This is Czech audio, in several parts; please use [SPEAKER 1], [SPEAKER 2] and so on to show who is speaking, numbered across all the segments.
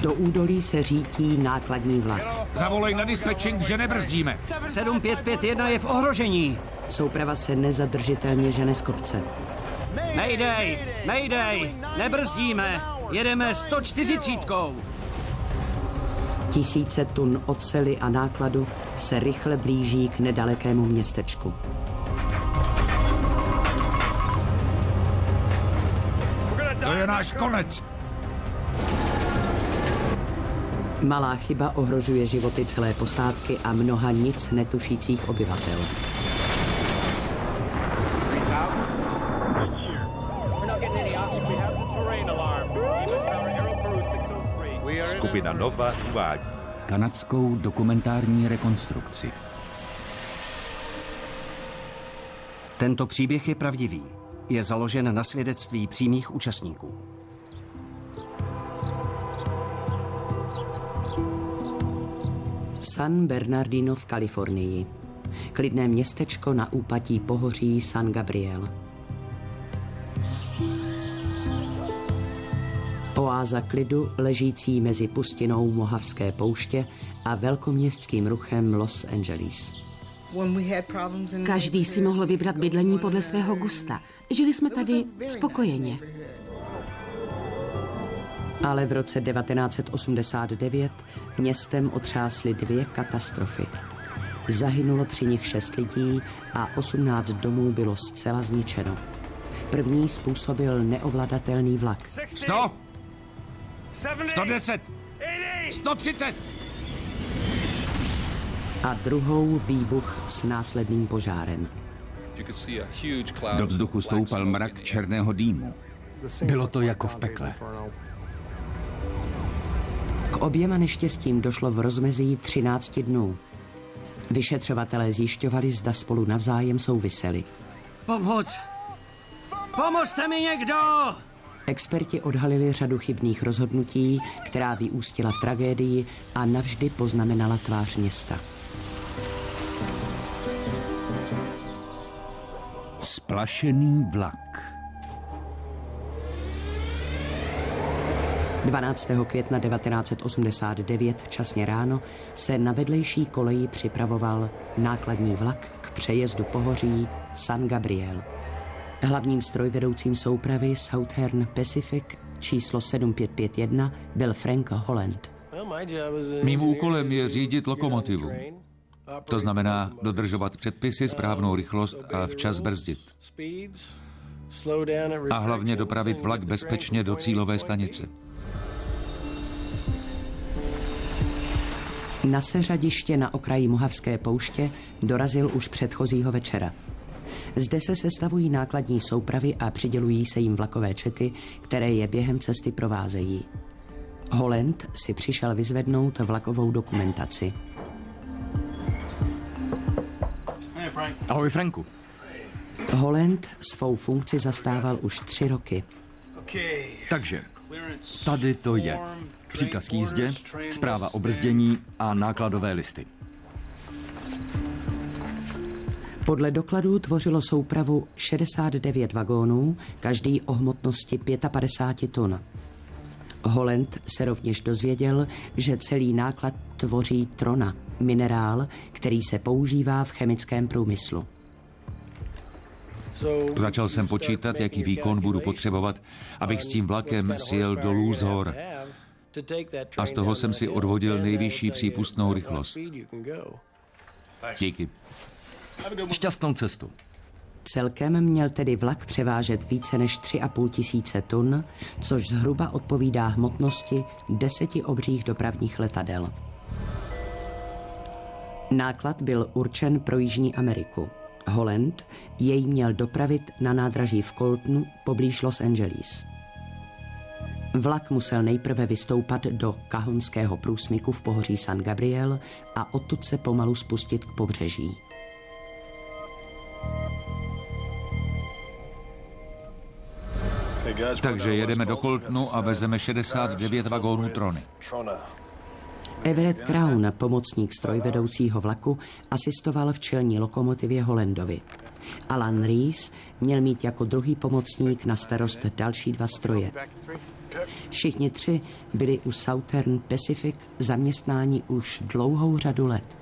[SPEAKER 1] Do údolí se řítí nákladní vlak.
[SPEAKER 2] Zavolej na dispečing, že nebrzdíme.
[SPEAKER 3] 7551 je v ohrožení.
[SPEAKER 1] Souprava se nezadržitelně žene z kopce.
[SPEAKER 3] Mayday, nebrzdíme, jedeme 140.
[SPEAKER 1] Tisíce tun oceli a nákladu se rychle blíží k nedalekému městečku.
[SPEAKER 2] To je náš konec.
[SPEAKER 1] Malá chyba ohrožuje životy celé posádky a mnoha nic netušících obyvatel.
[SPEAKER 4] Skupina Nova uvádí
[SPEAKER 5] kanadskou dokumentární rekonstrukci.
[SPEAKER 3] Tento příběh je pravdivý. Je založen na svědectví přímých účastníků.
[SPEAKER 1] San Bernardino v Kalifornii. Klidné městečko na úpatí pohoří San Gabriel. Oáza klidu ležící mezi pustinou Mohavské pouště a velkoměstským ruchem Los Angeles.
[SPEAKER 6] Každý si mohl vybrat bydlení podle svého gusta. Žili jsme tady spokojeně.
[SPEAKER 1] Ale v roce 1989 městem otřásly dvě katastrofy. Zahynulo při nich 6 lidí a 18 domů bylo zcela zničeno. První způsobil neovladatelný vlak.
[SPEAKER 2] 100, 110, 130.
[SPEAKER 1] A druhou výbuch s následným požárem.
[SPEAKER 5] Do vzduchu stoupal mrak černého dýmu. Bylo to jako v pekle.
[SPEAKER 1] K oběma neštěstím došlo v rozmezí 13 dnů. Vyšetřovatelé zjišťovali, zda spolu navzájem souviseli.
[SPEAKER 3] Pomoc! Pomozte mi někdo!
[SPEAKER 1] Experti odhalili řadu chybných rozhodnutí, která vyústila v tragédii a navždy poznamenala tvář města.
[SPEAKER 5] Splašený vlak.
[SPEAKER 1] 12. května 1989 časně ráno se na vedlejší koleji připravoval nákladní vlak k přejezdu pohoří San Gabriel. Hlavním strojvedoucím soupravy Southern Pacific číslo 7551 byl Frank Holland.
[SPEAKER 2] Mým úkolem je řídit lokomotivu. To znamená dodržovat předpisy, správnou rychlost a včas brzdit. A hlavně dopravit vlak bezpečně do cílové stanice.
[SPEAKER 1] Na seřadiště na okraji Mohavské pouště dorazil už předchozího večera. Zde se sestavují nákladní soupravy a přidělují se jim vlakové čety, které je během cesty provázejí. Holland si přišel vyzvednout vlakovou dokumentaci.
[SPEAKER 5] Ahoj, Franku.
[SPEAKER 1] Holland svou funkci zastával už 3 roky.
[SPEAKER 7] Takže tady to je. Příkaz k jízdě, zpráva o brzdění a nákladové listy.
[SPEAKER 1] Podle dokladů tvořilo soupravu 69 vagónů, každý o hmotnosti 55 tun. Holland se rovněž dozvěděl, že celý náklad tvoří trona, minerál, který se používá v chemickém průmyslu.
[SPEAKER 2] Začal jsem počítat, jaký výkon budu potřebovat, abych s tím vlakem sjel do Loose hor. A z toho jsem si odvodil nejvyšší přípustnou rychlost. Díky.
[SPEAKER 7] Šťastnou cestu.
[SPEAKER 1] Celkem měl tedy vlak převážet více než 3,5 tisíce tun, což zhruba odpovídá hmotnosti 10 obřích dopravních letadel. Náklad byl určen pro Jižní Ameriku. Holland jej měl dopravit na nádraží v Coltonu poblíž Los Angeles. Vlak musel nejprve vystoupat do Cajunského průsmyku v pohoří San Gabriel a odtud se pomalu spustit k pobřeží.
[SPEAKER 2] Takže jedeme do Coltonu a vezeme 69 vagónů trony.
[SPEAKER 1] Everett Crown, pomocník strojvedoucího vlaku, asistoval v čelní lokomotivě Hollandovi. Alan Rees měl mít jako druhý pomocník na starost další 2 stroje. Všichni 3 byli u Southern Pacific zaměstnáni už dlouhou řadu let.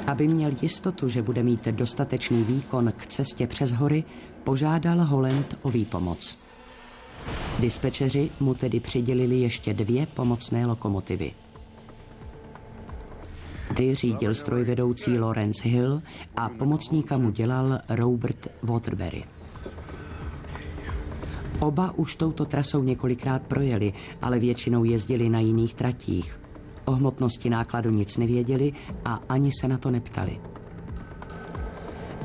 [SPEAKER 1] Aby měl jistotu, že bude mít dostatečný výkon k cestě přes hory, požádal Holland o výpomoc. Dispečeři mu tedy přidělili ještě 2 pomocné lokomotivy. Ty řídil strojvedoucí Lawrence Hill a pomocníka mu dělal Robert Waterbury. Oba už touto trasou několikrát projeli, ale většinou jezdili na jiných tratích. O hmotnosti nákladu nic nevěděli a ani se na to neptali.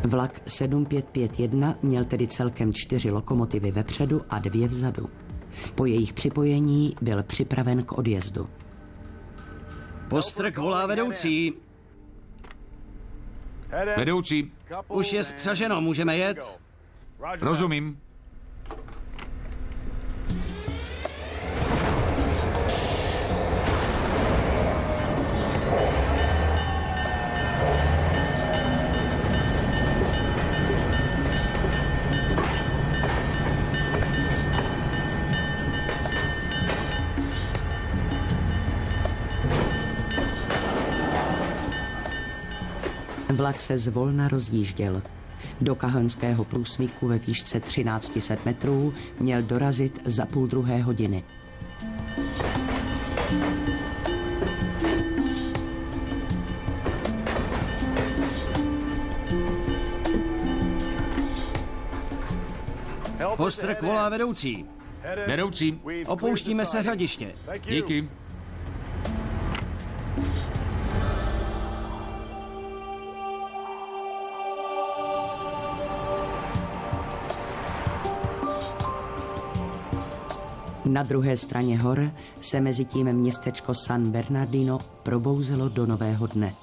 [SPEAKER 1] Vlak 7551 měl tedy celkem 4 lokomotivy vepředu a 2 vzadu. Po jejich připojení byl připraven k odjezdu.
[SPEAKER 3] Postrk volá vedoucí.
[SPEAKER 2] Vedoucí.
[SPEAKER 3] Už je spřaženo, můžeme jet?
[SPEAKER 2] Rozumím.
[SPEAKER 1] Vlak se zvolna rozjížděl. Do Cahonského průsmyku ve výšce 1300 metrů měl dorazit za 1,5 hodiny.
[SPEAKER 3] Postrk volá vedoucí.
[SPEAKER 2] Vedoucí.
[SPEAKER 3] Opouštíme se hradiště.
[SPEAKER 2] Díky.
[SPEAKER 1] Na druhé straně hor se mezi tím městečko San Bernardino probouzelo do nového dne.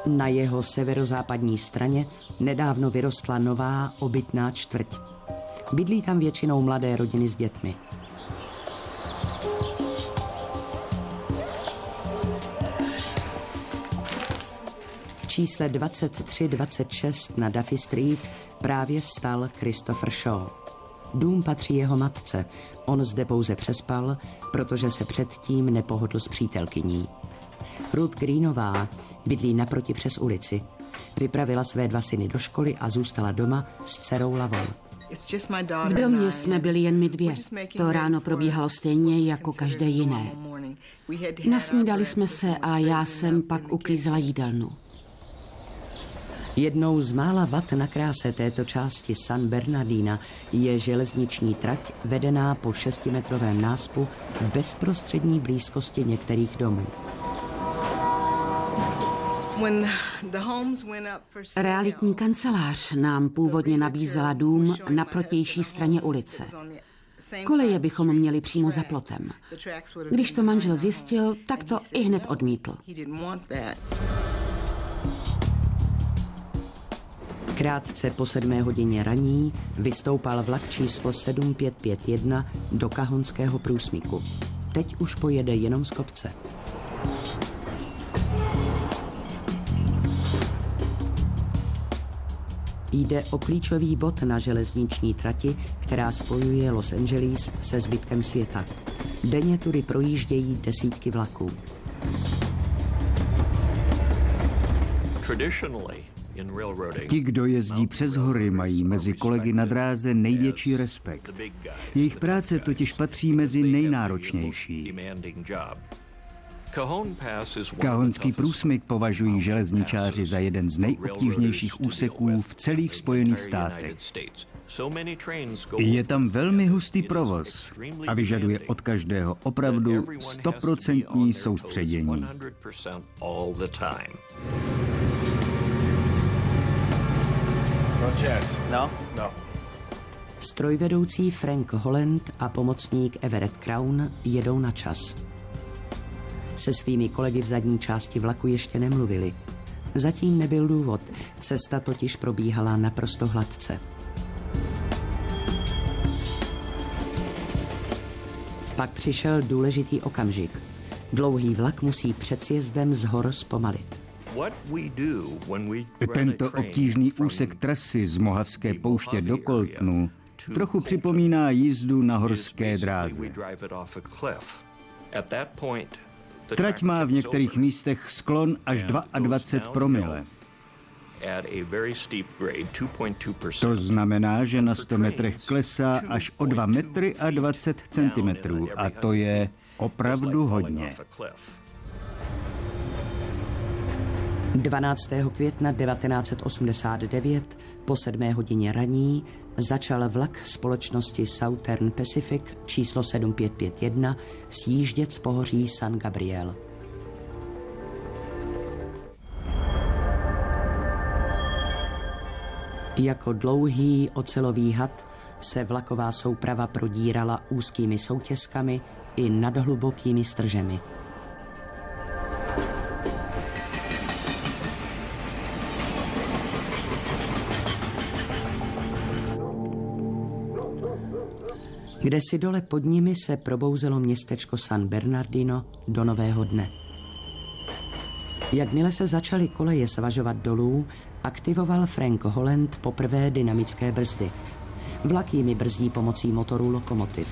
[SPEAKER 1] Na jeho severozápadní straně nedávno vyrostla nová obytná čtvrť. Bydlí tam většinou mladé rodiny s dětmi. V čísle 2326 na Duffy Street právě vstal Christopher Shaw. Dům patří jeho matce. On zde pouze přespal, protože se předtím nepohodl s přítelkyní. Ruth Greenová bydlí naproti přes ulici. Vypravila své 2 syny do školy a zůstala doma s dcerou Lavou.
[SPEAKER 6] V domě jsme byli jen my 2. To ráno probíhalo stejně jako každé jiné. Nasnídali jsme se a já jsem pak uklízela jídelnu.
[SPEAKER 1] Jednou z mála vad na kráse této části San Bernardina je železniční trať vedená po 6metrovém náspu v bezprostřední blízkosti některých domů.
[SPEAKER 6] Realitní kancelář nám původně nabízela dům na protější straně ulice. Koleje bychom měli přímo za plotem. Když to manžel zjistil, tak to i hned odmítl.
[SPEAKER 1] Krátce po 7 hodině raní vystoupal vlak číslo 7551 do Cahonského průsmyku. Teď už pojede jenom z kopce. Jde o klíčový bod na železniční trati, která spojuje Los Angeles se zbytkem světa. Denně tudy projíždějí desítky vlaků.
[SPEAKER 5] Ti, kdo jezdí přes hory, mají mezi kolegy na dráze největší respekt. Jejich práce totiž patří mezi nejnáročnější. Cahonský průsmyk považují železničáři za jeden z nejobtížnějších úseků v celých Spojených státech. Je tam velmi hustý provoz a vyžaduje od každého opravdu 100% soustředění.
[SPEAKER 4] No.
[SPEAKER 1] Strojvedoucí Frank Holland a pomocník Everett Crown jedou na čas. Se svými kolegy v zadní části vlaku ještě nemluvili. Zatím nebyl důvod, cesta totiž probíhala naprosto hladce. Pak přišel důležitý okamžik. Dlouhý vlak musí před sjezdem z hor zpomalit.
[SPEAKER 5] Tento obtížný úsek trasy z Mohavské pouště do Coltonu trochu připomíná jízdu na horské dráze. Trať má v některých místech sklon až 22 promile. To znamená, že na 100 metrech klesá až o 2 metry a 20 centimetrů a to je opravdu hodně.
[SPEAKER 1] 12. května 1989 po 7 hodině raní začal vlak společnosti Southern Pacific číslo 7551 sjíždět z pohoří San Gabriel. Jako dlouhý ocelový had se vlaková souprava prodírala úzkými soutězkami i nadhlubokými stržemi. Kdesi dole pod nimi se probouzelo městečko San Bernardino do nového dne. Jakmile se začaly koleje svažovat dolů, aktivoval Frank Holland poprvé dynamické brzdy. Vlak jimi brzdí pomocí motorů lokomotiv.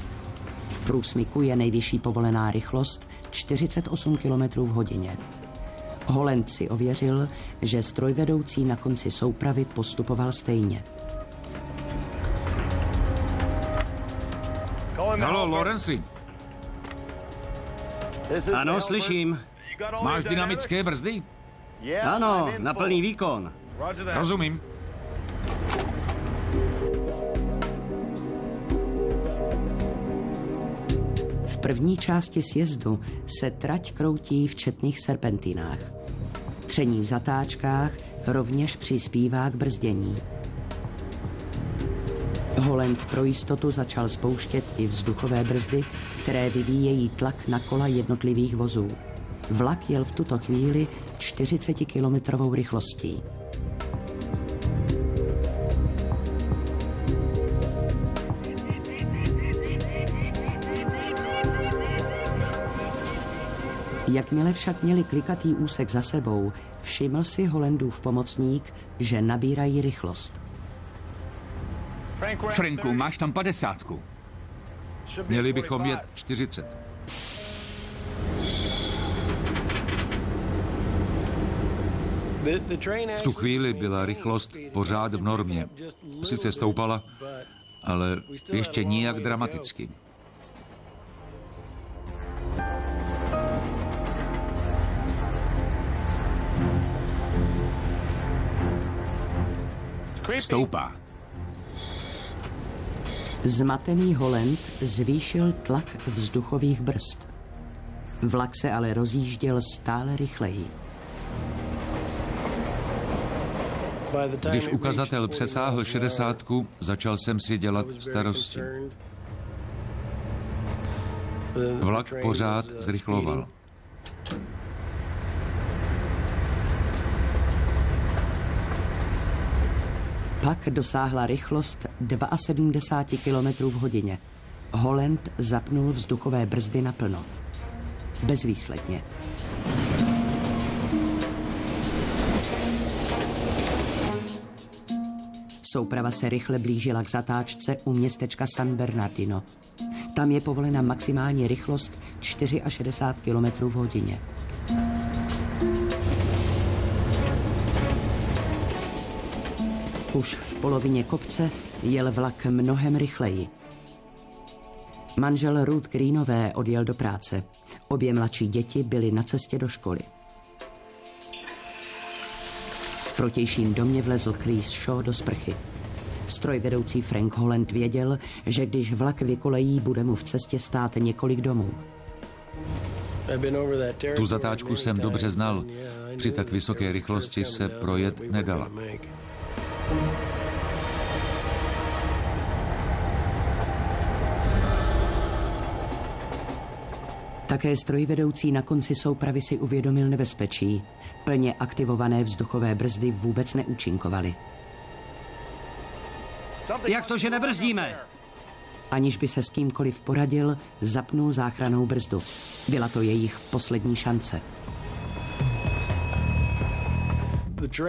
[SPEAKER 1] V průsmyku je nejvyšší povolená rychlost 48 km v hodině. Holland si ověřil, že strojvedoucí na konci soupravy postupoval stejně.
[SPEAKER 2] Halo, Lawrence.
[SPEAKER 3] Ano, slyším.
[SPEAKER 2] Máš dynamické brzdy?
[SPEAKER 3] Ano, na plný výkon.
[SPEAKER 2] Rozumím.
[SPEAKER 1] V první části sjezdu se trať kroutí v četných serpentinách. Tření v zatáčkách rovněž přispívá k brzdění. Holland pro jistotu začal spouštět i vzduchové brzdy, které vyvíjejí tlak na kola jednotlivých vozů. Vlak jel v tuto chvíli 40-kilometrovou rychlostí. Jakmile však měli klikatý úsek za sebou, všiml si Hollandův pomocník, že nabírají rychlost.
[SPEAKER 8] Franku, máš tam 50.
[SPEAKER 2] Měli bychom jet 40. V tu chvíli byla rychlost pořád v normě. Sice stoupala, ale ještě nijak dramaticky.
[SPEAKER 8] Stoupá.
[SPEAKER 1] Zmatený Holland zvýšil tlak vzduchových brzd. Vlak se ale rozjížděl stále rychleji.
[SPEAKER 2] Když ukazatel přesáhl 60, začal jsem si dělat starosti. Vlak pořád zrychloval.
[SPEAKER 1] Pak dosáhla rychlost 72 km v hodině. Holland zapnul vzduchové brzdy naplno. Bezvýsledně. Souprava se rychle blížila k zatáčce u městečka San Bernardino. Tam je povolena maximální rychlost 64 km v hodině. Už v polovině kopce jel vlak mnohem rychleji. Manžel Ruth Greenové odjel do práce. Obě mladší děti byly na cestě do školy. V protějším domě vlezl Chris Shaw do sprchy. Strojvedoucí Frank Holland věděl, že když vlak vykolejí, bude mu v cestě stát několik domů.
[SPEAKER 2] Tu zatáčku jsem dobře znal. Při tak vysoké rychlosti se projet nedala.
[SPEAKER 1] Také strojvedoucí na konci soupravy si uvědomil nebezpečí. Plně aktivované vzduchové brzdy vůbec neúčinkovaly.
[SPEAKER 3] Jak to, že nebrzdíme?
[SPEAKER 1] Aniž by se s kýmkoliv poradil, zapnul záchrannou brzdu. Byla to jejich poslední šance.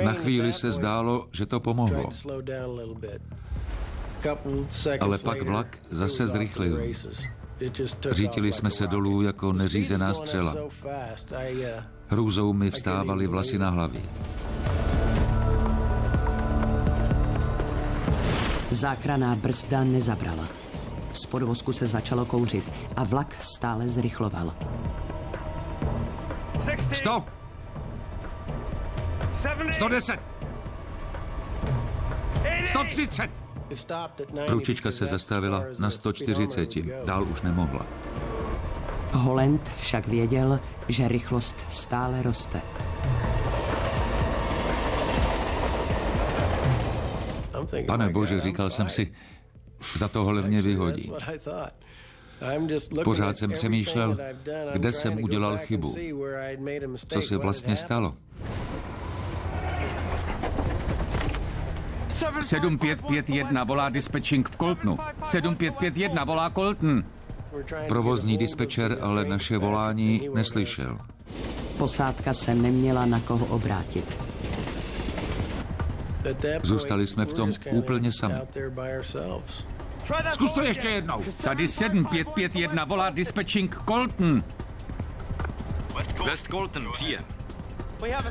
[SPEAKER 2] Na chvíli se zdálo, že to pomohlo. Ale pak vlak zase zrychlil. Řítili jsme se dolů jako neřízená střela. Hrůzou mi vstávaly vlasy na hlavě.
[SPEAKER 1] Záchranná brzda nezabrala. Z podvozku se začalo kouřit a vlak stále zrychloval.
[SPEAKER 8] 100! 110! 130!
[SPEAKER 2] Ručička se zastavila na 140. Dál už nemohla.
[SPEAKER 1] Holland však věděl, že rychlost stále roste.
[SPEAKER 2] Pane Bože, říkal jsem si, za tohle mě vyhodí. Pořád jsem přemýšlel, kde jsem udělal chybu. Co se vlastně stalo?
[SPEAKER 8] 7551 volá dispečing v Coltonu. 7551 volá Colton.
[SPEAKER 2] Provozní dispečer ale naše volání neslyšel.
[SPEAKER 1] Posádka se neměla na koho obrátit.
[SPEAKER 2] Zůstali jsme v tom úplně sami.
[SPEAKER 8] Zkus to ještě jednou. Tady 7551 volá dispečing Colton.
[SPEAKER 7] West Colton, příjem.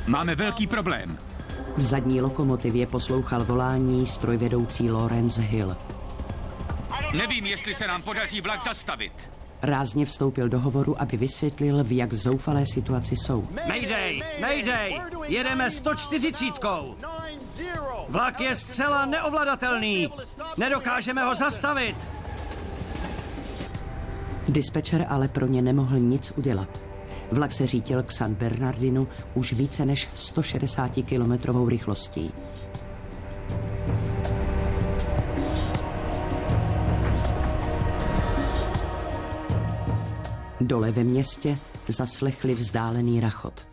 [SPEAKER 8] Máme velký problém.
[SPEAKER 1] V zadní lokomotivě poslouchal volání strojvedoucí Lawrence Hill.
[SPEAKER 8] Nevím, jestli se nám podaří vlak zastavit.
[SPEAKER 1] Rázně vstoupil do hovoru, aby vysvětlil, v jak zoufalé situaci jsou.
[SPEAKER 3] Mayday, mayday, jedeme 140. Vlak je zcela neovladatelný. Nedokážeme ho zastavit.
[SPEAKER 1] Dispečer ale pro ně nemohl nic udělat. Vlak se řítil k San Bernardinu už více než 160 kilometrovou rychlostí. Dole ve městě zaslechli vzdálený rachot.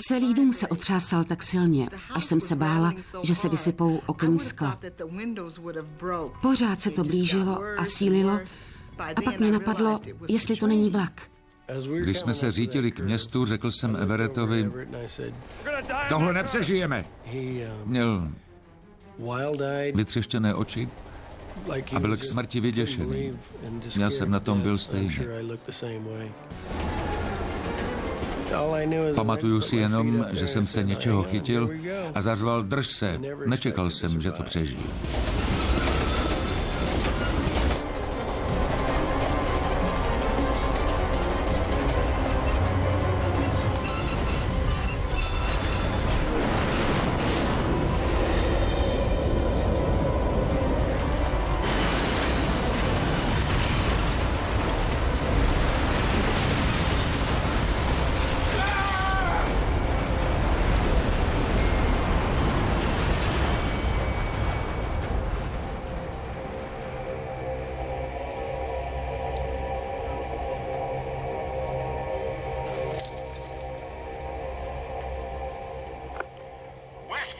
[SPEAKER 6] Celý dům se otřásal tak silně, až jsem se bála, že se vysypou okenní skla. Pořád se to blížilo a sílilo a pak mě napadlo, jestli to není vlak.
[SPEAKER 2] Když jsme se řítili k městu, řekl jsem Everettovi,
[SPEAKER 8] Tohle nepřežijeme.
[SPEAKER 2] měl vytřeštěné oči a byl k smrti vyděšený. Já jsem na tom byl stejně. Pamatuju si jenom, že jsem se něčeho chytil a zařval drž se. Nečekal jsem, že to přežiju.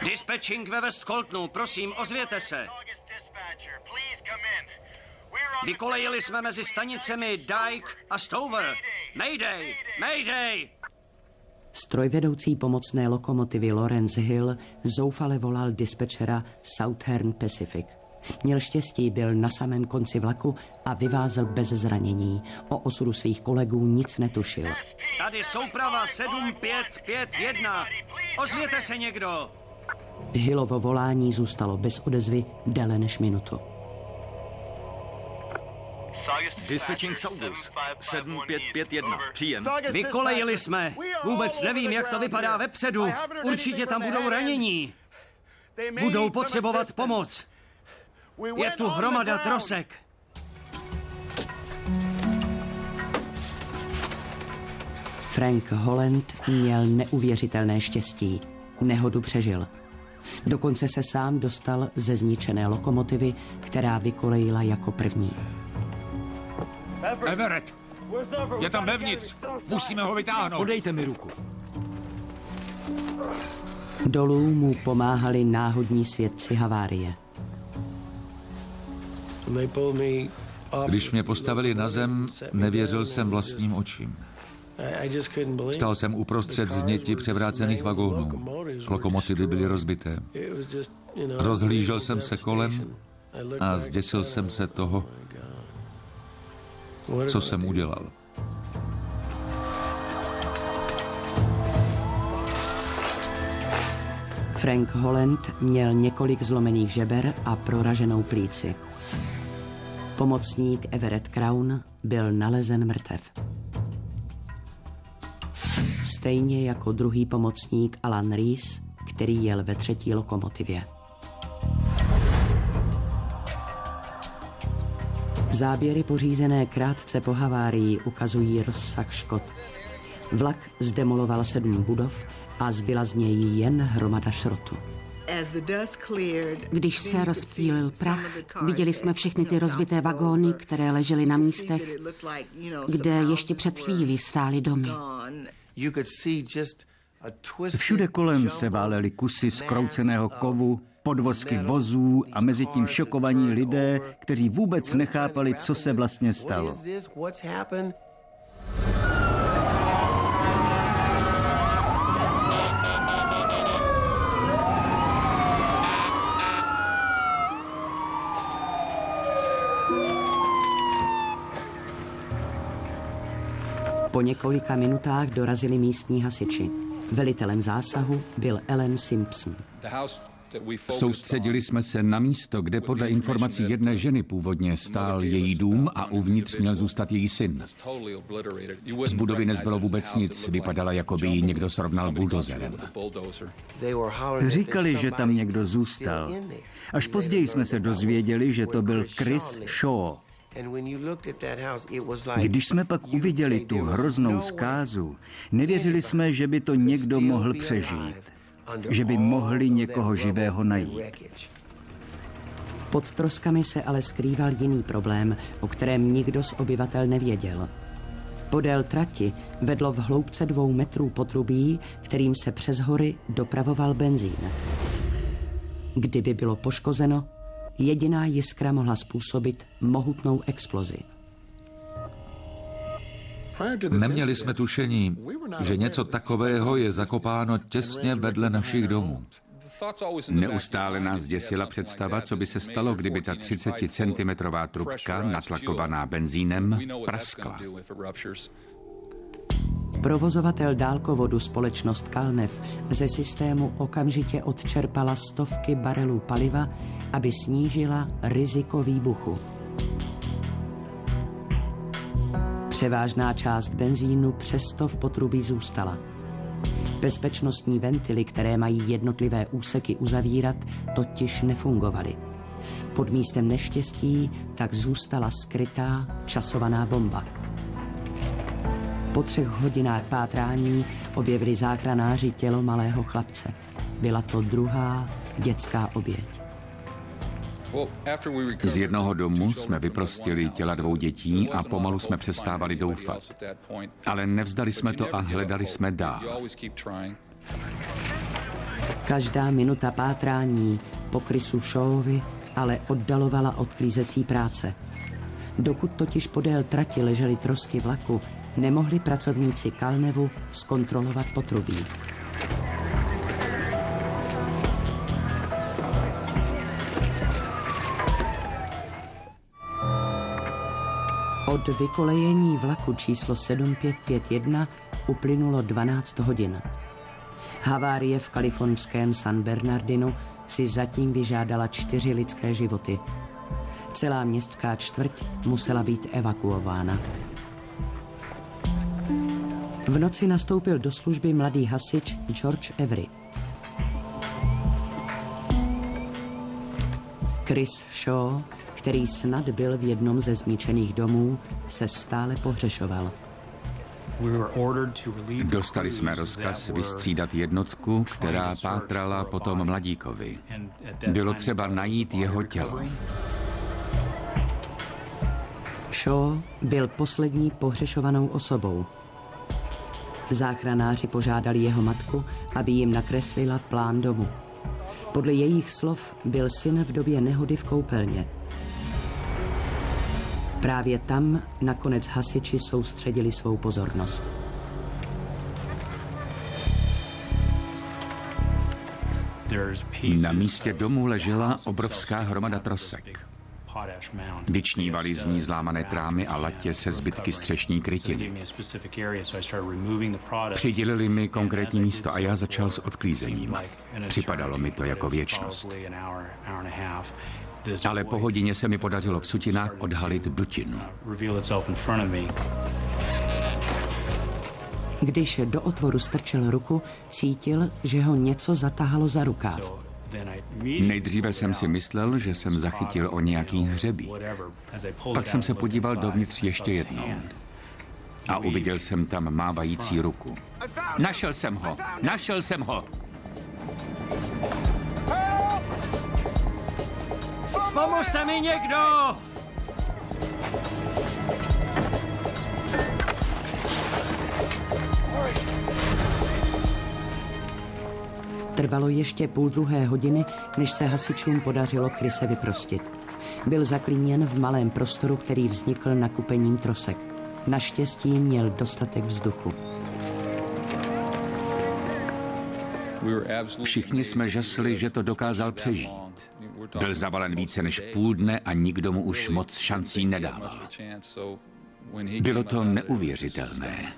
[SPEAKER 3] Dispečing ve West Coltonu, prosím, ozvěte se. Vykolejili jsme mezi stanicemi Dyke a Stover. Mayday, mayday!
[SPEAKER 1] Strojvedoucí pomocné lokomotivy Lawrence Hill zoufale volal dispečera Southern Pacific. Měl štěstí, byl na samém konci vlaku a vyvázel bez zranění. O osudu svých kolegů nic netušil.
[SPEAKER 3] Tady souprava 7551. Ozvěte se někdo.
[SPEAKER 1] Hillovo volání zůstalo bez odezvy déle než minutu.
[SPEAKER 7] Dispečing Saugus, 7551, příjem.
[SPEAKER 3] Vykolejili jsme. Vůbec nevím, jak to vypadá vepředu. Určitě tam budou ranění. Budou potřebovat pomoc. Je tu hromada trosek.
[SPEAKER 1] Frank Holland měl neuvěřitelné štěstí. Nehodu přežil. Dokonce se sám dostal ze zničené lokomotivy, která vykolejila jako první.
[SPEAKER 8] Everett, je tam vevnitř. Musíme ho vytáhnout.
[SPEAKER 7] Podejte mi ruku.
[SPEAKER 1] Dolů mu pomáhali náhodní svědci havárie.
[SPEAKER 2] Když mě postavili na zem, nevěřil jsem vlastním očím. Stál jsem uprostřed změti převrácených vagónů. Lokomotivy byly rozbité. Rozhlížel jsem se kolem a zděsil jsem se toho, co jsem udělal.
[SPEAKER 1] Frank Holland měl několik zlomených žeber a proraženou plíci. Pomocník Everett Crown byl nalezen mrtev. Stejně jako druhý pomocník Alan Rees, který jel ve 3. lokomotivě. Záběry pořízené krátce po havárii ukazují rozsah škod. Vlak zdemoloval 7 budov a zbyla z něj jen hromada šrotu.
[SPEAKER 6] Když se rozptýlil prach, viděli jsme všechny ty rozbité vagóny, které ležely na místech, kde ještě před chvílí stály domy.
[SPEAKER 5] Všude kolem se válely kusy zkrouceného kovu, podvozky vozů a mezi tím šokovaní lidé, kteří vůbec nechápali, co se vlastně stalo.
[SPEAKER 1] Po několika minutách dorazili místní hasiči. Velitelem zásahu byl Ellen Simpson.
[SPEAKER 8] Soustředili jsme se na místo, kde podle informací jedné ženy původně stál její dům a uvnitř měl zůstat její syn. Z budovy nezbylo vůbec nic, vypadala, jako by ji někdo srovnal buldozerem.
[SPEAKER 5] Říkali, že tam někdo zůstal. Až později jsme se dozvěděli, že to byl Chris Shaw. Když jsme pak uviděli tu hroznou zkázu, nevěřili jsme, že by to někdo mohl přežít, že by mohli někoho živého najít.
[SPEAKER 1] Pod troskami se ale skrýval jiný problém, o kterém nikdo z obyvatel nevěděl. Podél trati vedlo v hloubce 2 metrů potrubí, kterým se přes hory dopravoval benzín. Kdyby bylo poškozeno, jediná jiskra mohla způsobit mohutnou explozi.
[SPEAKER 2] Neměli jsme tušení, že něco takového je zakopáno těsně vedle našich domů.
[SPEAKER 8] Neustále nás děsila představa, co by se stalo, kdyby ta 30-centimetrová trubka, natlakovaná benzínem, praskla.
[SPEAKER 1] Provozovatel dálkovodu společnost Calnev ze systému okamžitě odčerpala stovky barelů paliva, aby snížila riziko výbuchu. Převážná část benzínu přesto v potrubí zůstala. Bezpečnostní ventily, které mají jednotlivé úseky uzavírat, totiž nefungovaly. Pod místem neštěstí tak zůstala skrytá časovaná bomba. Po 3 hodinách pátrání objevili záchranáři tělo malého chlapce. Byla to druhá dětská oběť.
[SPEAKER 8] Z jednoho domu jsme vyprostili těla 2 dětí a pomalu jsme přestávali doufat. Ale nevzdali jsme to a hledali jsme dál.
[SPEAKER 1] Každá minuta pátrání po Chrisu Shawovi ale oddalovala od klízecí práce. Dokud totiž podél trati ležely trosky vlaku, nemohli pracovníci Calnevu zkontrolovat potrubí. Od vykolejení vlaku číslo 7551 uplynulo 12 hodin. Havárie v kalifornském San Bernardinu si zatím vyžádala 4 lidské životy. Celá městská čtvrť musela být evakuována. V noci nastoupil do služby mladý hasič George Avery. Chris Shaw, který snad byl v jednom ze zničených domů, se stále pohřešoval.
[SPEAKER 8] Dostali jsme rozkaz vystřídat jednotku, která pátrala po tom mladíkovi. Bylo třeba najít jeho tělo.
[SPEAKER 1] Shaw byl poslední pohřešovanou osobou. Záchranáři požádali jeho matku, aby jim nakreslila plán domu. Podle jejich slov byl syn v době nehody v koupelně. Právě tam nakonec hasiči soustředili svou pozornost.
[SPEAKER 8] Na místě domu ležela obrovská hromada trosek. Vyčnívaly z ní zlámané trámy a latě se zbytky střešní krytiny. Přidělili mi konkrétní místo a já začal s odklízením. Připadalo mi to jako věčnost. Ale po hodině se mi podařilo v sutinách odhalit dutinu.
[SPEAKER 1] Když do otvoru strčil ruku, cítil, že ho něco zatahalo za rukáv.
[SPEAKER 8] Nejdříve jsem si myslel, že jsem zachytil o nějaký hřebík. Pak jsem se podíval dovnitř ještě jednou. A uviděl jsem tam mávající ruku. Našel jsem ho! Našel jsem ho!
[SPEAKER 3] Pomozte mi někdo!
[SPEAKER 1] Trvalo ještě 1:30, než se hasičům podařilo Chrise vyprostit. Byl zaklíněn v malém prostoru, který vznikl nakupením trosek. Naštěstí měl dostatek vzduchu.
[SPEAKER 8] Všichni jsme žasli, že to dokázal přežít. Byl zavalen více než půl dne a nikdo mu už moc šancí nedával. Bylo to neuvěřitelné.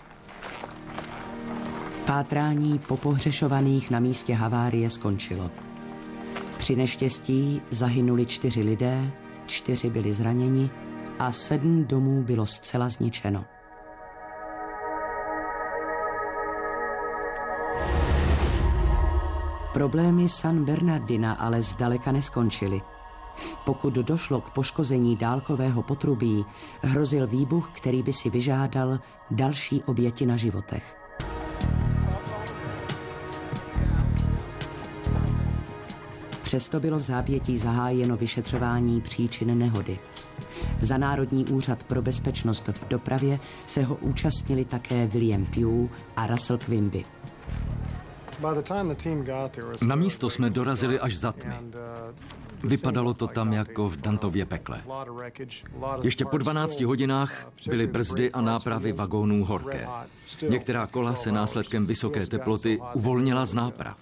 [SPEAKER 1] Pátrání po pohřešovaných na místě havárie skončilo. Při neštěstí zahynuli 4 lidé, 4 byli zraněni a 7 domů bylo zcela zničeno. Problémy San Bernardina ale zdaleka neskončily. Pokud došlo k poškození dálkového potrubí, hrozil výbuch, který by si vyžádal další oběti na životech. Přesto bylo v zápětí zahájeno vyšetřování příčin nehody. Za Národní úřad pro bezpečnost v dopravě se ho účastnili také William Pugh a Russell Quimby.
[SPEAKER 7] Na místo jsme dorazili až za tmy. Vypadalo to tam jako v Dantově pekle. Ještě po 12 hodinách byly brzdy a nápravy vagónů horké. Některá kola se následkem vysoké teploty uvolnila z náprav.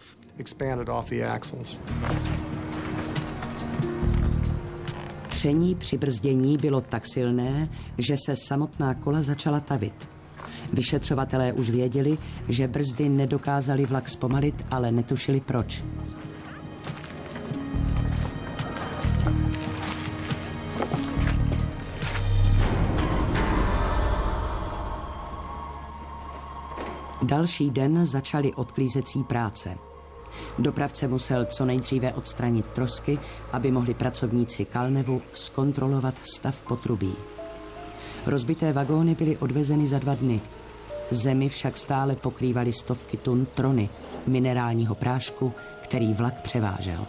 [SPEAKER 1] Tření při brzdění bylo tak silné, že se samotná kola začala tavit. Vyšetřovatelé už věděli, že brzdy nedokázaly vlak zpomalit, ale netušili proč. Další den začaly odklízecí práce. Dopravce musel co nejdříve odstranit trosky, aby mohli pracovníci Kalnevu zkontrolovat stav potrubí. Rozbité vagóny byly odvezeny za 2 dny. Zemi však stále pokrývaly stovky tun trony, minerálního prášku, který vlak převážel.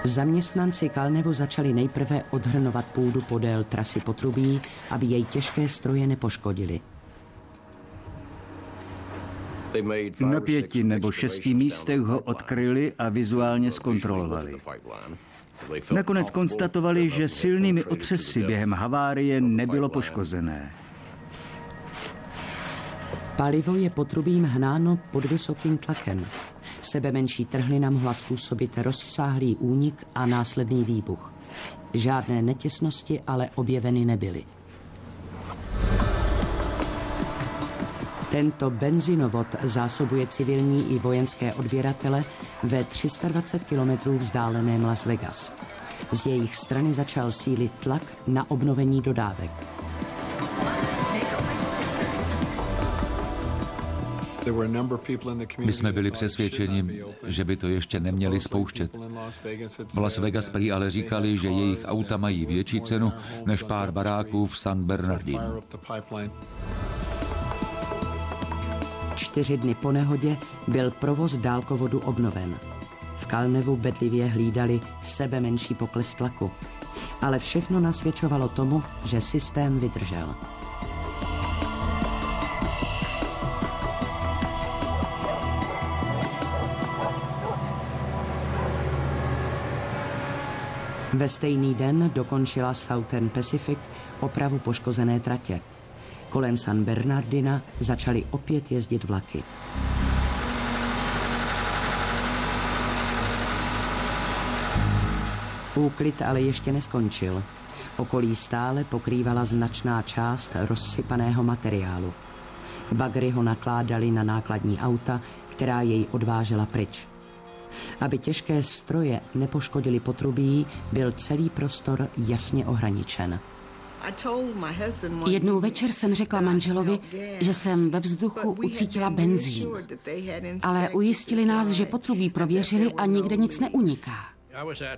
[SPEAKER 1] Zaměstnanci Kalnevu začali nejprve odhrnovat půdu podél trasy potrubí, aby jej těžké stroje nepoškodily.
[SPEAKER 5] Na 5 nebo 6 místech ho odkryli a vizuálně zkontrolovali. Nakonec konstatovali, že silnými otřesy během havárie nebylo poškozené.
[SPEAKER 1] Palivo je potrubím hnáno pod vysokým tlakem. Sebemenší trhlina mohla způsobit rozsáhlý únik a následný výbuch. Žádné netěsnosti ale objeveny nebyly. Tento benzinovod zásobuje civilní i vojenské odběratele ve 320 kilometrů vzdáleném Las Vegas. Z jejich strany začal sílit tlak na obnovení dodávek.
[SPEAKER 2] My jsme byli přesvědčeni, že by to ještě neměli spouštět. V Las Vegas prý ale říkali, že jejich auta mají větší cenu než pár baráků v San Bernardinu.
[SPEAKER 1] 4 dny po nehodě byl provoz dálkovodu obnoven. V Kalnevu bedlivě hlídali sebemenší pokles tlaku. Ale všechno nasvědčovalo tomu, že systém vydržel. Ve stejný den dokončila Southern Pacific opravu poškozené tratě. Kolem San Bernardina začaly opět jezdit vlaky. Úklid ale ještě neskončil. Okolí stále pokrývala značná část rozsypaného materiálu. Bagry ho nakládali na nákladní auta, která jej odvážela pryč. Aby těžké stroje nepoškodily potrubí, byl celý prostor jasně ohraničen.
[SPEAKER 6] Jednou večer jsem řekla manželovi, že jsem ve vzduchu ucítila benzín. Ale ujistili nás, že potrubí prověřili a nikde nic neuniká.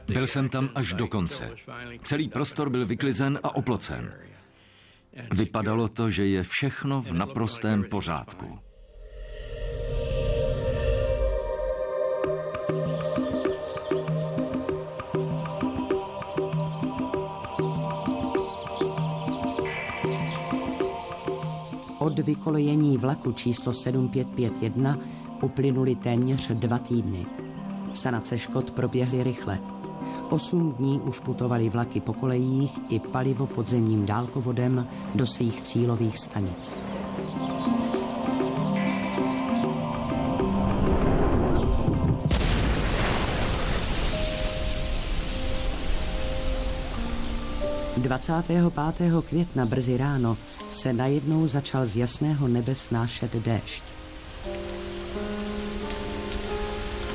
[SPEAKER 7] Byl jsem tam až do konce. Celý prostor byl vyklizen a oplocen. Vypadalo to, že je všechno v naprostém pořádku.
[SPEAKER 1] Od vykolejení vlaku číslo 7551 uplynuly téměř 2 týdny. Sanace škod proběhly rychle. 8 dní už putovaly vlaky po kolejích i palivo podzemním dálkovodem do svých cílových stanic. – 25. května brzy ráno se najednou začal z jasného nebe snášet déšť.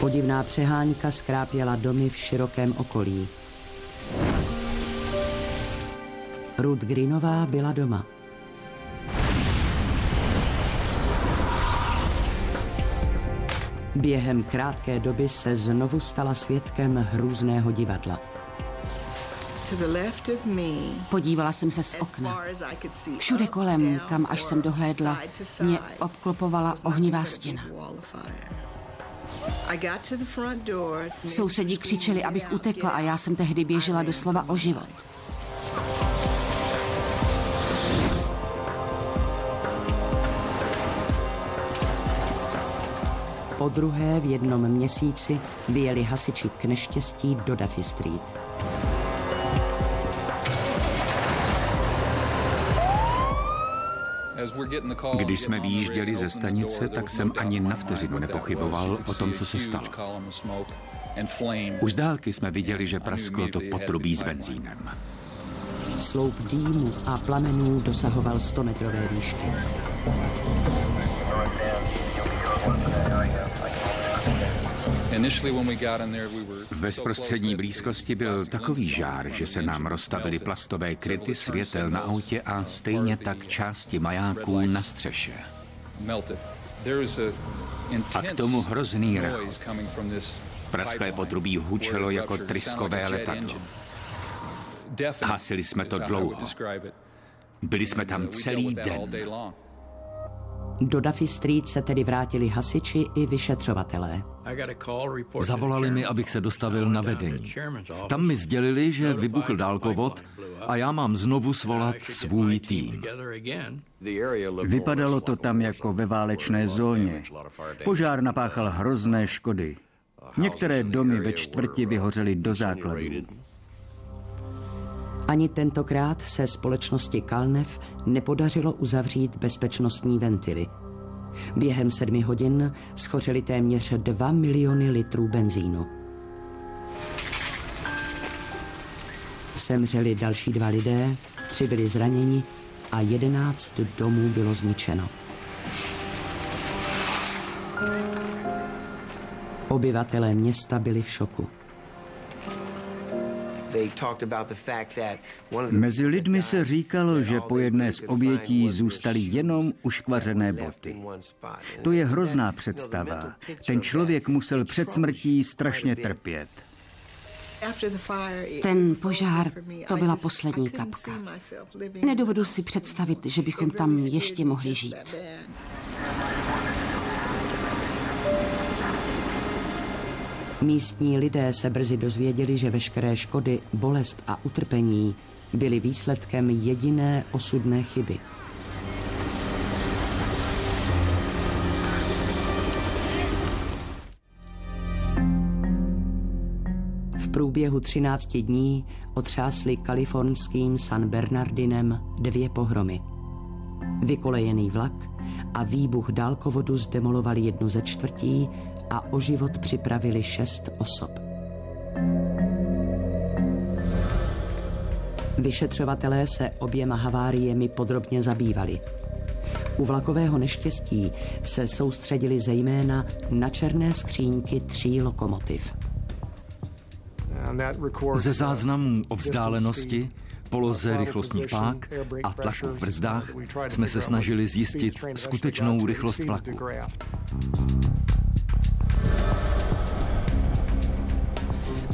[SPEAKER 1] Podivná přehánka skrápěla domy v širokém okolí. Ruth Greenová byla doma. Během krátké doby se znovu stala svědkem hrůzného divadla.
[SPEAKER 6] Podívala jsem se z okna. Všude kolem, kam až jsem dohlédla, mě obklopovala ohnivá stěna. Sousedí křičeli, abych utekla, a já jsem tehdy běžela doslova o život.
[SPEAKER 1] Podruhé v jednom měsíci vyjeli hasiči k neštěstí do Duffy Street.
[SPEAKER 8] Když jsme vyjížděli ze stanice, tak jsem ani na vteřinu nepochyboval o tom, co se stalo. Už z dálky jsme viděli, že prasklo to potrubí s benzínem.
[SPEAKER 1] Sloup dýmu a plamenů dosahoval 100metrové výšky.
[SPEAKER 8] V bezprostřední blízkosti byl takový žár, že se nám rozstavily plastové kryty světel na autě a stejně tak části majáků na střeše. A k tomu hrozný rachot. Prasklé potrubí hučelo jako tryskové letadlo. Hasili jsme to dlouho. Byli jsme tam celý den.
[SPEAKER 1] Do Duffy Street se tedy vrátili hasiči i vyšetřovatelé.
[SPEAKER 7] Zavolali mi, abych se dostavil na vedení. Tam mi sdělili, že vybuchl dálkovod a já mám znovu svolat svůj tým.
[SPEAKER 5] Vypadalo to tam jako ve válečné zóně. Požár napáchal hrozné škody. Některé domy ve čtvrti vyhořely do základů.
[SPEAKER 1] Ani tentokrát se společnosti Calnev nepodařilo uzavřít bezpečnostní ventily. Během 7 hodin schořely téměř 2 miliony litrů benzínu. Zemřeli další 2 lidé, 3 byli zraněni a 11 domů bylo zničeno. Obyvatelé města byli v šoku.
[SPEAKER 5] Mezi lidmi se říkalo, že po jedné z obětí zůstaly jenom uškvařené boty. To je hrozná představa. Ten člověk musel před smrtí strašně trpět.
[SPEAKER 6] Ten požár, to byla poslední kapka. Nedovedu si představit, že bychom tam ještě mohli žít.
[SPEAKER 1] Místní lidé se brzy dozvěděli, že veškeré škody, bolest a utrpení byly výsledkem jediné osudné chyby. V V průběhu 13 dní otřásly kalifornským San Bernardinem 2 pohromy. Vykolejený vlak a výbuch dálkovodu zdemolovali 1 ze čtvrtí a o život připravili 6 osob. Vyšetřovatelé se oběma haváriemi podrobně zabývali. U vlakového neštěstí se soustředili zejména na černé skříňky 3 lokomotiv.
[SPEAKER 7] Ze záznamů o vzdálenosti, poloze rychlostních pák a tlaku v brzdách jsme se snažili zjistit skutečnou rychlost vlaku.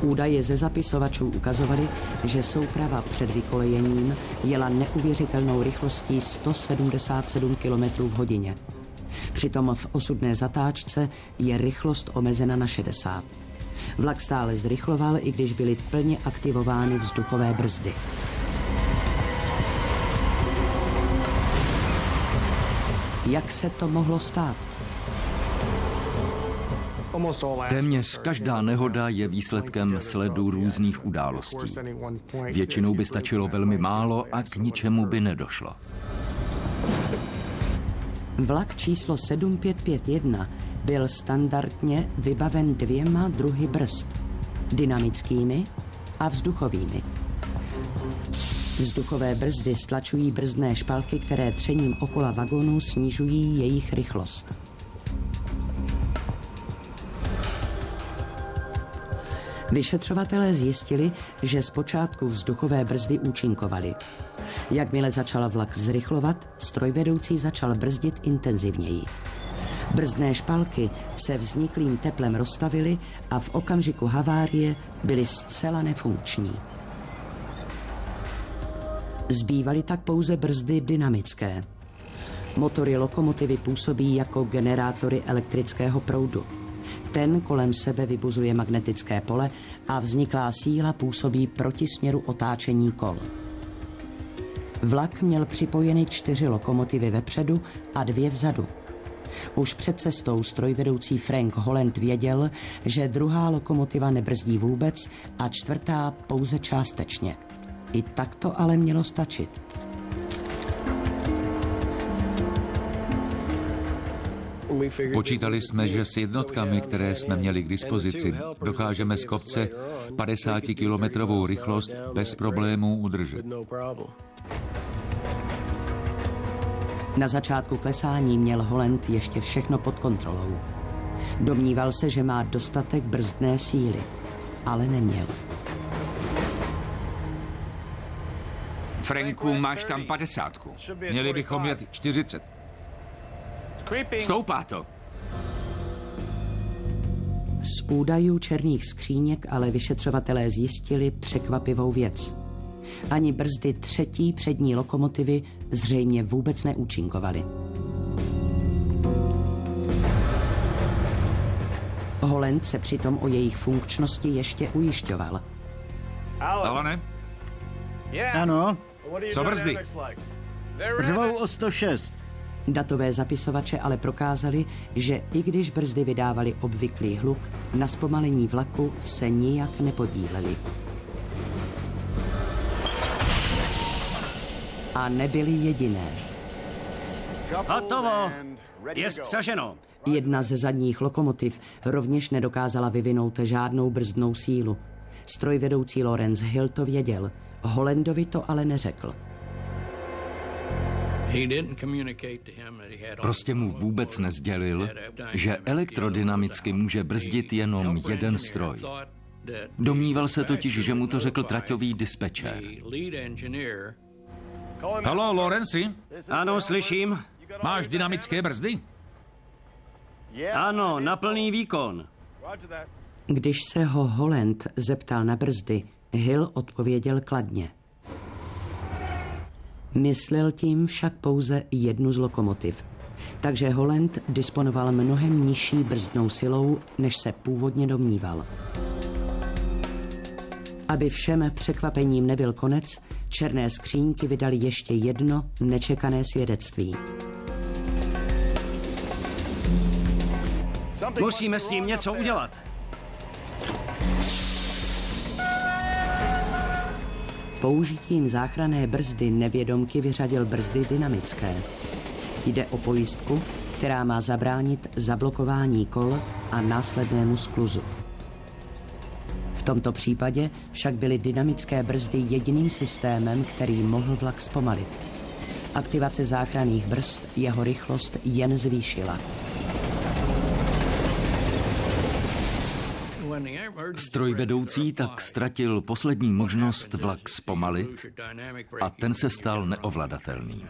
[SPEAKER 1] Údaje ze zapisovačů ukazovaly, že souprava před vykolejením jela neuvěřitelnou rychlostí 177 km v hodině. Přitom v osudné zatáčce je rychlost omezena na 60. Vlak stále zrychloval, i když byly plně aktivovány vzduchové brzdy. Jak se to mohlo stát?
[SPEAKER 7] Téměř každá nehoda je výsledkem sledu různých událostí. Většinou by stačilo velmi málo a k ničemu by nedošlo.
[SPEAKER 1] Vlak číslo 7551 byl standardně vybaven 2 druhy brzd. Dynamickými a vzduchovými. Vzduchové brzdy stlačují brzdné špalky, které třením okola vagonu snižují jejich rychlost. Vyšetřovatelé zjistili, že zpočátku vzduchové brzdy účinkovaly. Jakmile začal vlak zrychlovat, strojvedoucí začal brzdit intenzivněji. Brzdné špalky se vzniklým teplem roztavily a v okamžiku havárie byly zcela nefunkční. Zbývaly tak pouze brzdy dynamické. Motory lokomotivy působí jako generátory elektrického proudu. Ten kolem sebe vybuzuje magnetické pole a vzniklá síla působí proti směru otáčení kol. Vlak měl připojeny 4 lokomotivy vepředu a 2 vzadu. Už před cestou strojvedoucí Frank Holland věděl, že druhá lokomotiva nebrzdí vůbec a 4. pouze částečně. I tak to ale mělo stačit.
[SPEAKER 2] Počítali jsme, že s jednotkami, které jsme měli k dispozici, dokážeme z kopce 50-kilometrovou rychlost bez problémů udržet.
[SPEAKER 1] Na začátku klesání měl Holland ještě všechno pod kontrolou. Domníval se, že má dostatek brzdné síly, ale neměl.
[SPEAKER 8] Franku, máš tam 50.
[SPEAKER 2] Měli bychom jet 40.
[SPEAKER 8] Stoupá to.
[SPEAKER 1] Z údajů černých skříněk ale vyšetřovatelé zjistili překvapivou věc. Ani brzdy 3. přední lokomotivy zřejmě vůbec neúčinkovaly. Holland se přitom o jejich funkčnosti ještě ujišťoval.
[SPEAKER 2] Alane?
[SPEAKER 5] Ano,
[SPEAKER 2] Co brzdy?
[SPEAKER 5] řvou o 106.
[SPEAKER 1] Datové zapisovače ale prokázaly, že i když brzdy vydávaly obvyklý hluk, na zpomalení vlaku se nijak nepodílely. A nebyly jediné.
[SPEAKER 3] Hotovo! Je spřaženo!
[SPEAKER 1] Jedna ze zadních lokomotiv rovněž nedokázala vyvinout žádnou brzdnou sílu. Strojvedoucí Lawrence Hill to věděl, Hollandovi to ale neřekl.
[SPEAKER 7] Prostě mu vůbec nesdělil, že elektrodynamicky může brzdit jenom jeden stroj. Domníval se totiž, že mu to řekl traťový dispečer.
[SPEAKER 2] Haló, Lawrence?
[SPEAKER 3] Ano, slyším.
[SPEAKER 2] Máš dynamické brzdy?
[SPEAKER 3] Ano, na plný výkon.
[SPEAKER 1] Když se ho Holland zeptal na brzdy, Hill odpověděl kladně. Myslel tím však pouze jednu z lokomotiv. Takže Holland disponoval mnohem nižší brzdnou silou, než se původně domníval. Aby všem překvapením nebyl konec, černé skříňky vydali ještě jedno nečekané svědectví.
[SPEAKER 3] Musíme s tím něco udělat.
[SPEAKER 1] Použitím záchranné brzdy nevědomky vyřadil brzdy dynamické. Jde o pojistku, která má zabránit zablokování kol a následnému skluzu. V tomto případě však byly dynamické brzdy jediným systémem, který mohl vlak zpomalit. Aktivace záchranných brzd jeho rychlost jen zvýšila.
[SPEAKER 7] Strojvedoucí tak ztratil poslední možnost vlak zpomalit a ten se stal neovladatelným.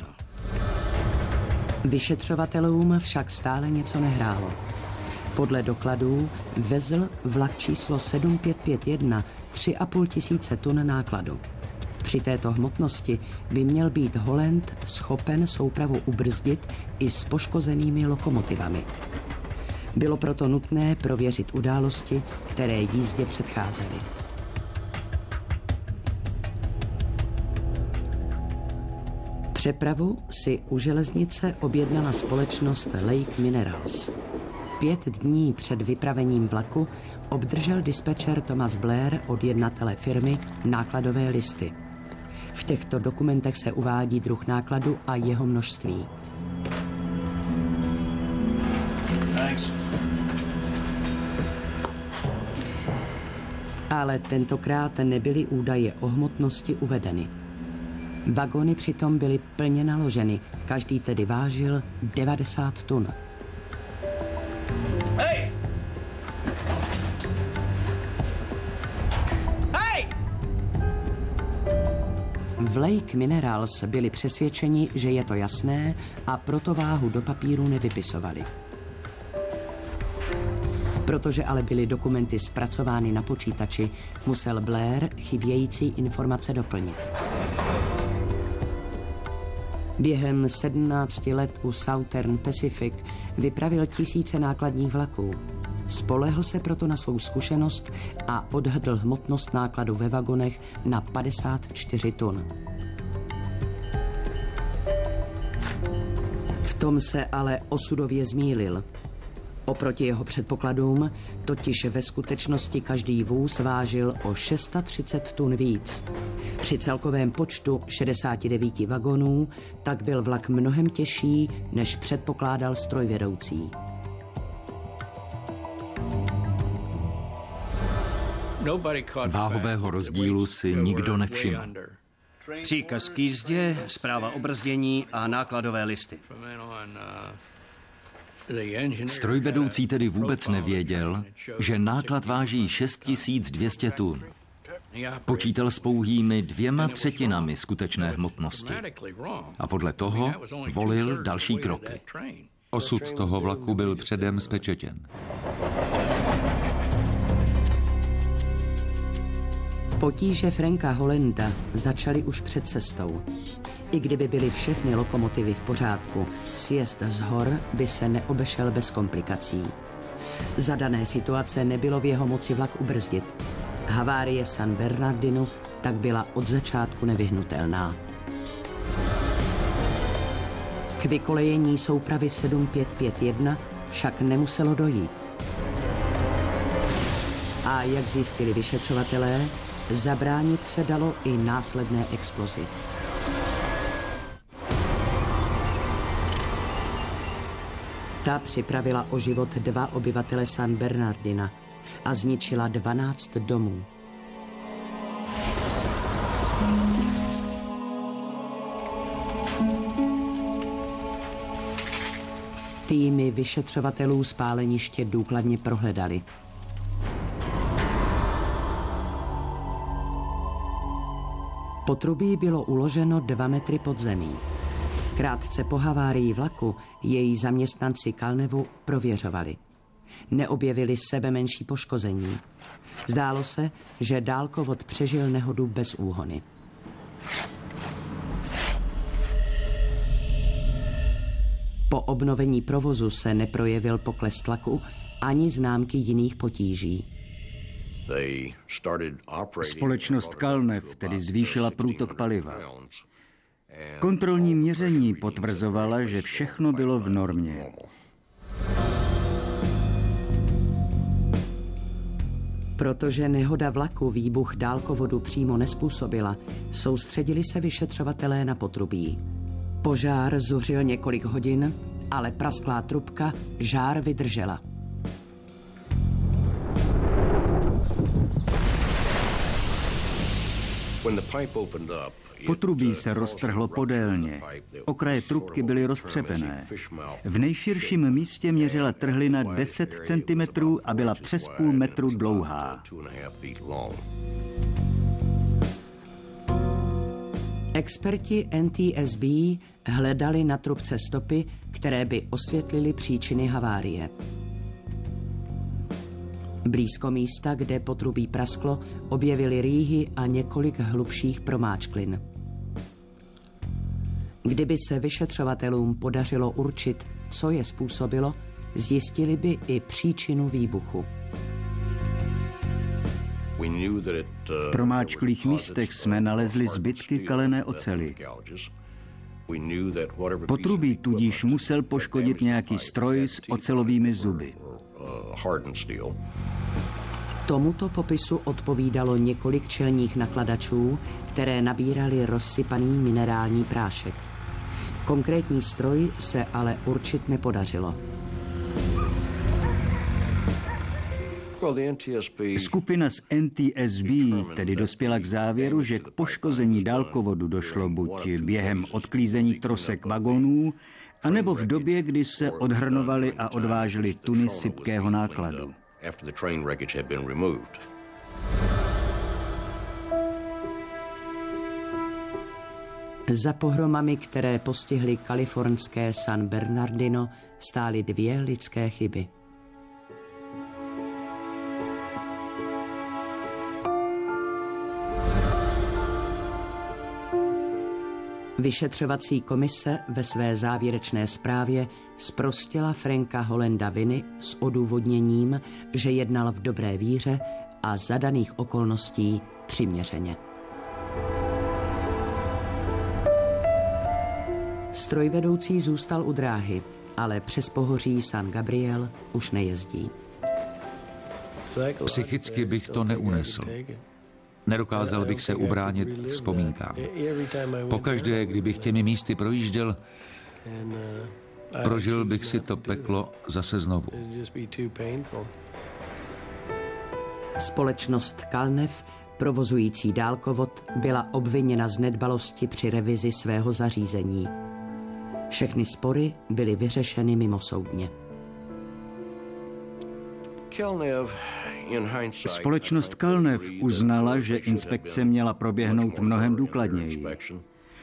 [SPEAKER 1] Vyšetřovatelům však stále něco nehrálo. Podle dokladů vezl vlak číslo 7551 3,5 tisíce tun nákladu. Při této hmotnosti by měl být Holland schopen soupravu ubrzdit i s poškozenými lokomotivami. Bylo proto nutné prověřit události, které jízdě předcházely. Přepravu si u železnice objednala společnost Lake Minerals. 5 dní před vypravením vlaku obdržel dispečer Thomas Blair od jednatele firmy nákladové listy. V těchto dokumentech se uvádí druh nákladu a jeho množství.
[SPEAKER 3] Thanks.
[SPEAKER 1] Ale tentokrát nebyly údaje o hmotnosti uvedeny. Vagony přitom byly plně naloženy, každý tedy vážil 90 tun.
[SPEAKER 3] Hey! Hey!
[SPEAKER 1] V Lake Minerals byli přesvědčeni, že je to jasné, a proto váhu do papíru nevypisovali. Protože ale byly dokumenty zpracovány na počítači, musel Blair chybějící informace doplnit. Během 17 let u Southern Pacific vypravil tisíce nákladních vlaků. Spolehl se proto na svou zkušenost a odhadl hmotnost nákladu ve vagonech na 54 tun. V tom se ale osudově zmýlil. Oproti jeho předpokladům totiž ve skutečnosti každý vůz vážil o 630 tun víc. Při celkovém počtu 69 vagonů tak byl vlak mnohem těžší, než předpokládal strojvedoucí.
[SPEAKER 7] Váhového rozdílu si nikdo nevšiml.
[SPEAKER 3] Příkaz k jízdě, zpráva o brzdění a nákladové listy.
[SPEAKER 7] Strojvedoucí tedy vůbec nevěděl, že náklad váží 6200 tun. Počítal s pouhými 2/3 skutečné hmotnosti. A podle toho volil další kroky.
[SPEAKER 2] Osud toho vlaku byl předem spečetěn.
[SPEAKER 1] Potíže Franka Hollanda začaly už před cestou. I kdyby byly všechny lokomotivy v pořádku, sjezd z hor by se neobešel bez komplikací. Za dané situace nebylo v jeho moci vlak ubrzdit. Havárie v San Bernardinu tak byla od začátku nevyhnutelná. K vykolejení soupravy 7551 však nemuselo dojít. A jak zjistili vyšetřovatelé, zabránit se dalo i následné explozi. Ta připravila o život 2 obyvatele San Bernardina a zničila 12 domů. Týmy vyšetřovatelů spáleniště důkladně prohledali. Potrubí bylo uloženo 2 metry pod zemí. Krátce po havárii vlaku její zaměstnanci Kalnevu prověřovali. Neobjevili sebe menší poškození. Zdálo se, že dálkovod přežil nehodu bez úhony. Po obnovení provozu se neprojevil pokles tlaku ani známky jiných potíží.
[SPEAKER 5] Společnost Kalnev tedy zvýšila průtok paliva. Kontrolní měření potvrzovala, že všechno bylo v normě.
[SPEAKER 1] Protože nehoda vlaku výbuch dálkovodu přímo nezpůsobila, soustředili se vyšetřovatelé na potrubí. Požár zuřil několik hodin, ale prasklá trubka žár vydržela.
[SPEAKER 5] Potrubí se roztrhlo podélně. Okraje trubky byly roztřepené. V nejširším místě měřila trhlina 10 cm a byla přes půl metru dlouhá.
[SPEAKER 1] Experti NTSB hledali na trubce stopy, které by osvětlily příčiny havárie. Blízko místa, kde potrubí prasklo, objevili rýhy a několik hlubších promáčklin. Kdyby se vyšetřovatelům podařilo určit, co je způsobilo, zjistili by i příčinu výbuchu.
[SPEAKER 5] V promáčklých místech jsme nalezli zbytky kalené oceli. Potrubí tudíž musel poškodit nějaký stroj s ocelovými zuby.
[SPEAKER 1] Tomuto popisu odpovídalo několik čelních nakladačů, které nabírali rozsypaný minerální prášek. Konkrétní stroj se ale určit nepodařilo.
[SPEAKER 5] Skupina z NTSB tedy dospěla k závěru, že k poškození dálkovodu došlo buď během odklízení trosek vagonů, anebo v době, kdy se odhrnovaly a odvážely tuny sypkého nákladu.
[SPEAKER 1] Za pohromami, které postihly kalifornské San Bernardino, stály 2 lidské chyby. Vyšetřovací komise ve své závěrečné zprávě zprostila Franka Hollanda viny s odůvodněním, že jednal v dobré víře a za daných okolností přiměřeně. Strojvedoucí zůstal u dráhy, ale přes pohoří San Gabriel už nejezdí.
[SPEAKER 2] Psychicky bych to neunesl. Nedokázal bych se ubránit vzpomínkám. Pokaždé, kdybych těmi místy projížděl, prožil bych si to peklo zase znovu.
[SPEAKER 1] Společnost Calnev, provozující dálkovod, byla obviněna z nedbalosti při revizi svého zařízení. Všechny spory byly vyřešeny mimosoudně.
[SPEAKER 5] Společnost Calnev uznala, že inspekce měla proběhnout mnohem důkladněji.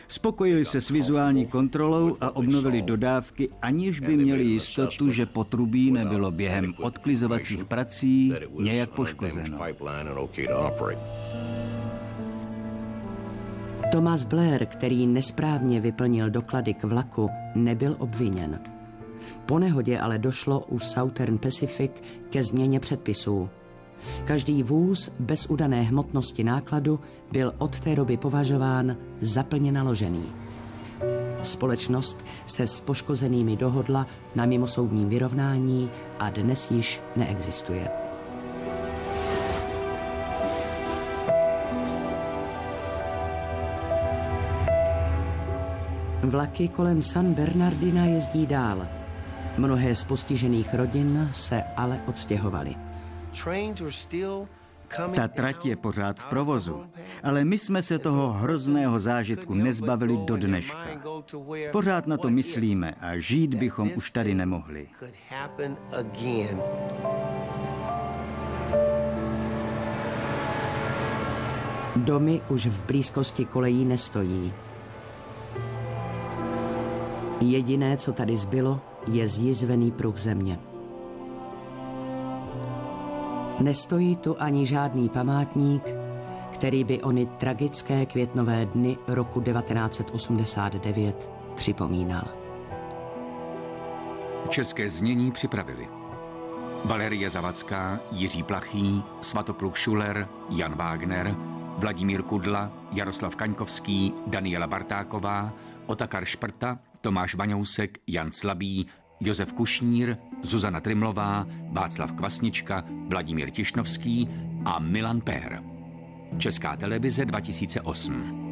[SPEAKER 5] Spokojili se s vizuální kontrolou a obnovili dodávky, aniž by měli jistotu, že potrubí nebylo během odklizovacích prací nějak poškozeno.
[SPEAKER 1] Thomas Blair, který nesprávně vyplnil doklady k vlaku, nebyl obviněn. Po nehodě ale došlo u Southern Pacific ke změně předpisů. Každý vůz bez udané hmotnosti nákladu byl od té doby považován za plně naložený. Společnost se s poškozenými dohodla na mimosoudním vyrovnání a dnes již neexistuje. Vlaky kolem San Bernardina jezdí dál. Mnohé z postižených rodin se ale odstěhovaly.
[SPEAKER 5] Ta trať je pořád v provozu, ale my jsme se toho hrozného zážitku nezbavili do dneška. Pořád na to myslíme a žít bychom už tady nemohli.
[SPEAKER 1] Domy už v blízkosti kolejí nestojí. Jediné, co tady zbylo, je zjizvený pruh země. Nestojí tu ani žádný památník, který by ony tragické květnové dny roku 1989 připomínal.
[SPEAKER 8] České znění připravili Valerie Zavacká, Jiří Plachý, Svatopluk Šuler, Jan Wagner, Vladimír Kudla, Jaroslav Kaňkovský, Daniela Bartáková, Otakar Šprta, Tomáš Vaňousek, Jan Slabý, Josef Kušnír, Zuzana Trimlová, Václav Kvasnička, Vladimír Tišnovský, a Milan Pér. Česká televize 2008.